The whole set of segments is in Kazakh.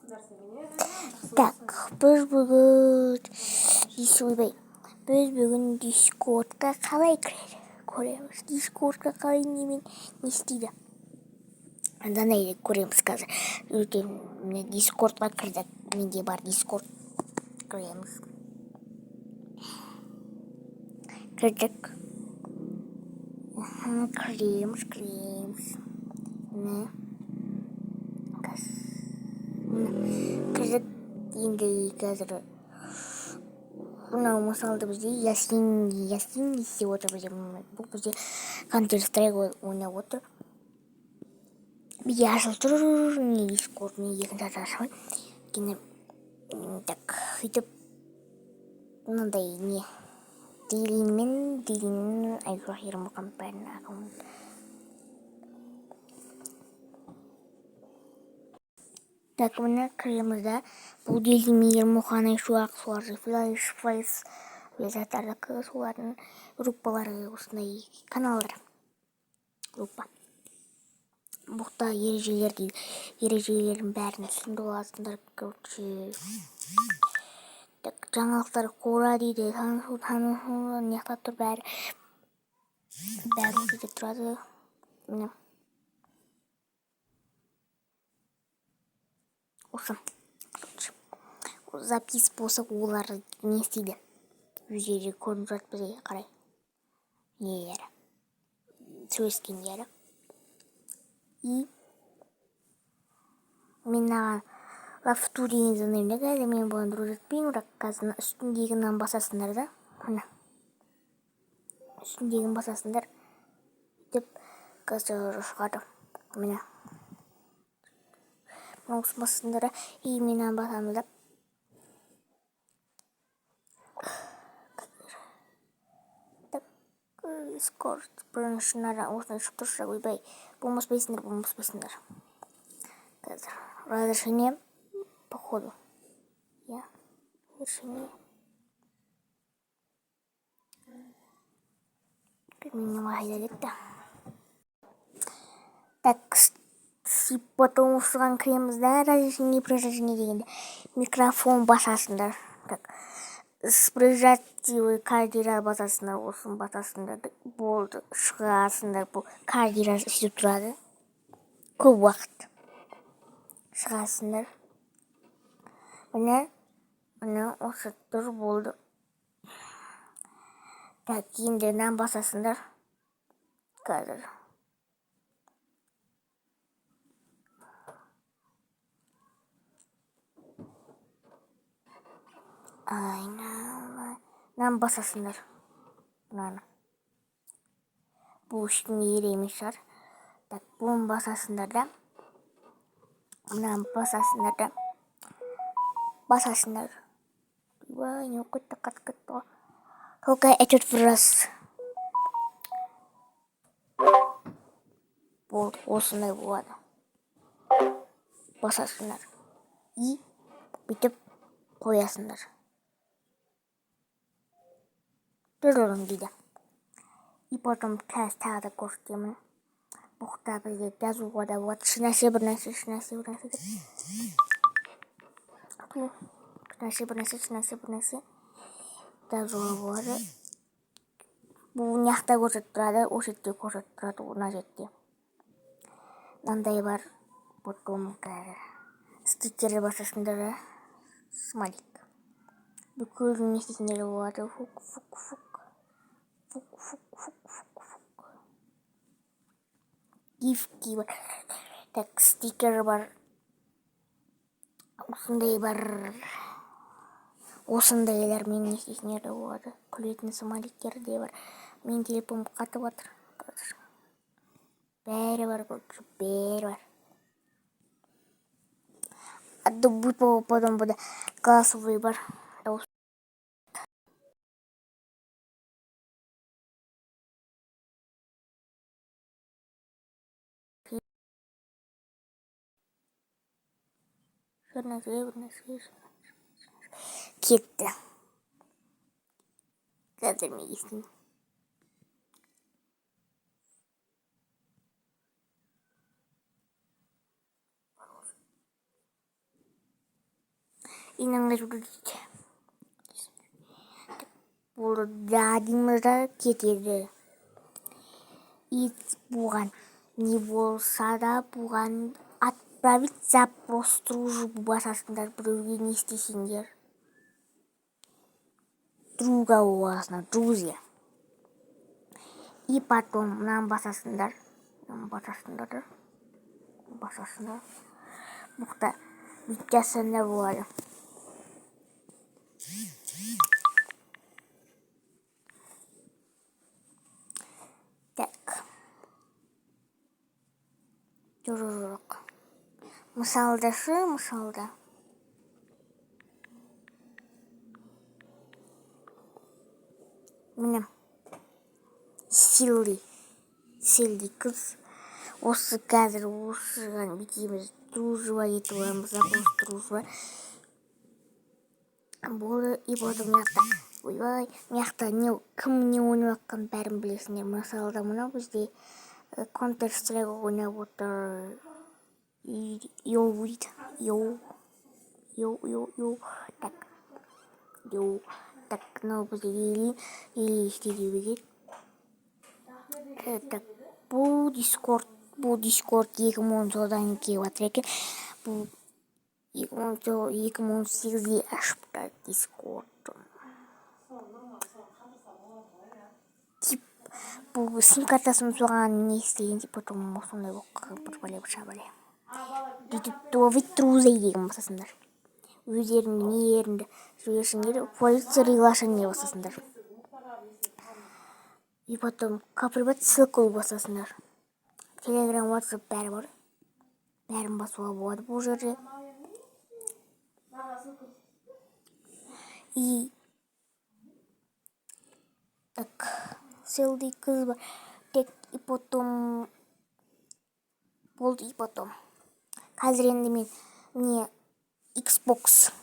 Так, біз бүгін Дискордқа қалай көреміз? Дискордқа қалай немен не істейді? Андай көреміз қазір. Міне Дискордқа кірдік. Менде бар Дискорд. Көреміз. Кірдік. Кіреміз. Кірдік. Енді қазір мынау мысалды бізде Ясин істеп отыр бізде. Бұл бізде Counter-Strike ойнап отыр. Бізде ашылып тұр. Не Discord, не екінші ашылмай. Так, сөйтіп мынандай не Дейлинмен айқұрақ Ермұқан бәрін ақылын. Так, мына кіремізді. Бұл Дейлинмен Ермұқан айқұрақ соларды флайс заттардық солардың группалары осындай каналдар. Группа. Бұқта ережелер дейді. Ережелердің бәрін түсінді оласындар. Так, жаңалықтар қора дейді. Танышу неқта тұр бәрі. Бәрі сөйтіп тұрады. Осы. Запис болса олар не істейді? Өздері көрініп тұрады бізге қарай. Нелері? Сөйлескендері. И мен лафту деген заңдайында қазір мен бұған дұрыс етпеймін, бірақ қазір үстіндегінен басасыңдар да. Мына. Үстіндегін басасыңдар. Деп қазір шығады. Мына. Осы басасыңдар. И менен басамыз да. Скорт біріншінара осыны шығып тұрса ойбай. Болмаспайсыңдар. Қазір. Разрешение. Походу. Я. Разрешение. Меня айдадық. Так, потом осыған кіреміз да. Разрешение дегенде. Микрофон басасыңдар. Так. Спрежаттивый кардирал басасыңдар. Осын басасыңдар. Болды. Шығасыңдар. Бұл кардирал сөйтіп тұрады. Көп уақыт. Шығасыңдар. Міне осы тұр болды. Так, енді нан басасыңдар. Қазір. Нан басасыңдар. Бұл үштің ері емес шығар. Так, бұны басасыңдар да. Мынаны басасыңдар да. Басасыңдар. Ой, не өкетті қатты. Только этот раз. Болды, осындай болады. Басасыңдар. И бүйтіп қоясыңдар. Тұрырым дейді. И потом тағы да көрсетемін. Бұқта бізде жазуға да болады. Шынасы бір нәрсе. Жазуға болады. Бұл неқта көрсетіп тұрады. Өшетте көрсетіп тұрады. Ona жетте. Мынандай бар. Потом стикері басасыңдар. Смайлик. Бүкіл не істейтіндері болады. Фук. Гифки бар. Так, стикер бар. Осындай бар. Осындайлар мен не істейтіндері болады. Күлетін смайликтер де бар. Мен телефон қатып отыр. Бәрі бар. Потом буде голосовый бар. Кетті. Қазір мен естеймін. инаңға жүрді. Бұл дадимызда кетеді. Буған не болса да буған отправить запрос дружбу басасыңдар, біреуге не істесеңдер. Друга боласыңдар, друзья. И потом мынаны басасыңдар. Бұқта бүйтіп жасасаңдар болады. Так. Жоқ. Мысалда. Міне. Силли қыз. Осы қазір осыған бітеміз. Дружба етіп оламыз. Запрос дружба. Болды. И потом ойбай. Мияқта кім не ойнап жатқанын бәрін білесіңдер. Мысалда мына бізде Counter Strike ойнап отыр. Йоу. Так, мынау бізде Или істейді бекет. Так, бұл Discord 2010-dan келіп жатыр екен. Бұл 2018-де ашыпты Discord. Бұл сим картасын соған не істеген деп потом осындай болып шабале. Бүйтіп ловить друзей деген басасыңдар. Өздеріңді нелеріңді жіберсеңдер, полиция приглашение басасыңдар. И потом капривать ссылку басасыңдар. Telegram, WhatsApp бәрі бар. Бәрін басуға болады бұл жерде. И так, селдей қыз бар. Так, и потом болды, и потом. Қазір енді мен не Xbox'пен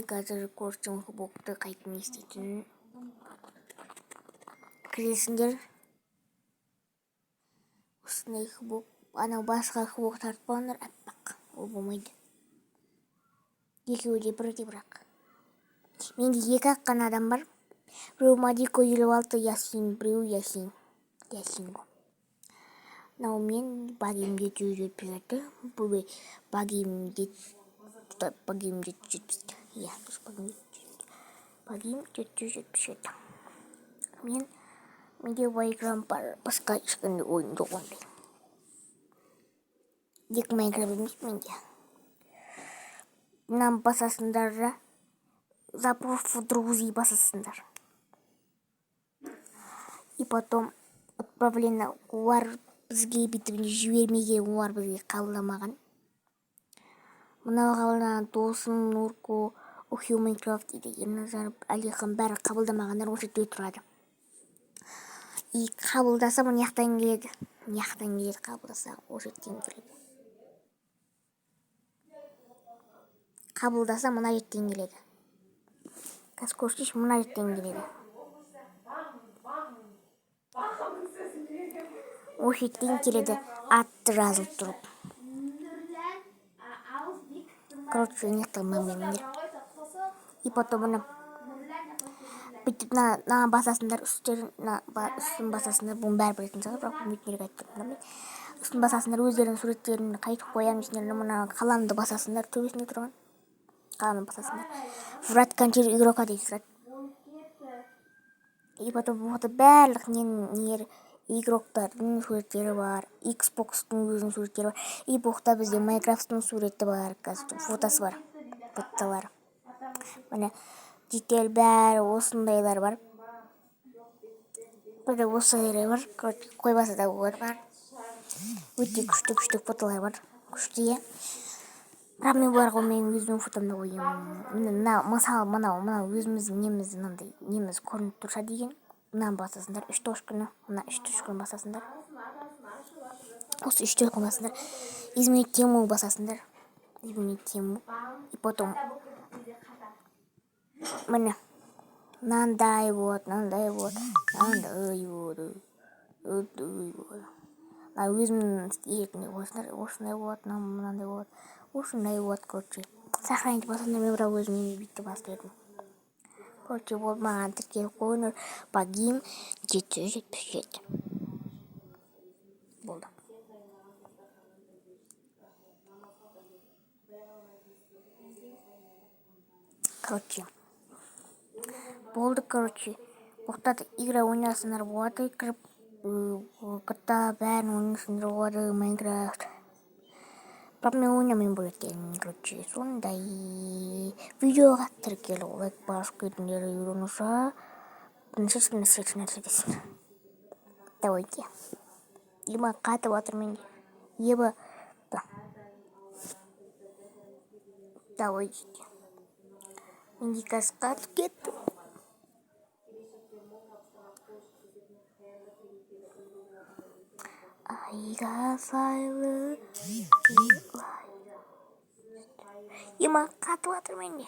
қазір көрсем Xbox'ты қайтып не істейтінін. Кіресіңдер. Осындай Xbox. Анау басқа Xbox тартпаңдар, аппақ. Ол болмайды. Екеуі де бірдей бірақ. Менде екі аққан адам бар. Біреу Мадико 56 Ясин, біреу Ясин. Нау мен багимде 177. Бұл багимде 170. Иә, багим 177. Менде Майнкрафт бар, басқа ешқандай ойын жоқ ондай. Екі Майнкрафт емес менде. Мынаны басасыңдар да запрос друзей басасыңдар. И потом отправление олар бізге бітіп жібермеген, олар бізге қабылдамаған. Мынау қабылдаған Тосын, Нурко, Ухью Майнкрафт дейді. Ерназаров, Алихан бәрі қабылдамағандар осы жерде тұрады. И қабылдаса мұны яқтан келеді. Қабылдаса осы жерден келеді. Қабылдаса мұна жеттен келеді. Қазір көрсеш мұна жеттен келеді. Осы жеттен келеді атты жазылып тұрып. Короче, нектамамендер. И потом мұны бүйтіп на басасындар, үстін басасындар, бұны бәрі білетін сағыр, бірақ бұл мүйтінерге айттым. Үстін басасындар, өздерінің суреттерін қайтып қоямын, мұны қаламды басасындар, төбесінде тұрған. Қаламды басасындар. Врат кончер игрока дейді сұрат. И потом бұқты бәрлік нер игроктардың суреттері бар, Xbox'тың өзінің суреттері бар. И бұқта бізде Minecraft'тың суреті бар, фотосы бар, фотолар. Міне детель бәрі осындайлар бар. Бірде осылайлар бар, қойбасы да олар бар. Өте күшті фотолар бар, күшті е. Бірақ мен бұларға мен өзімнің фотомды қоямын. Мысалы мынау өзіміздің неміз көрініп тұрса деген. Мынаны басасыңдар, 3 точканы, мына 3 точканы басасыңдар. Осы 3 точканы басасыңдар. Изменить тему басасыңдар. И потом міне мынандай болады. Өзімнің еркінде осындай болады, мынандай болады. осындай болады короче. Сохранить басында мен бірақ өзімнен бүйтіп бастадым. Короче, вот маған тіркеліп қойыңдар. Погим 777. Болды. Короче. Болды, короче. Тоқтады. Игра ойнасыңдар болады. Кіріп GTA бәрін ойнасыңдар болады. Майнкрафт. Бірақ мен ойнамаймын бұл екенін, короче. Сондай видеоға тіркелу лайк басып кетіңдер, үйренуші. Нәрсе десін. Давайте. Еба қатып жатыр менде. Еба. Давайте. Менде қазір қатып кетті. Айға сайлы. Еба қатып жатыр менде.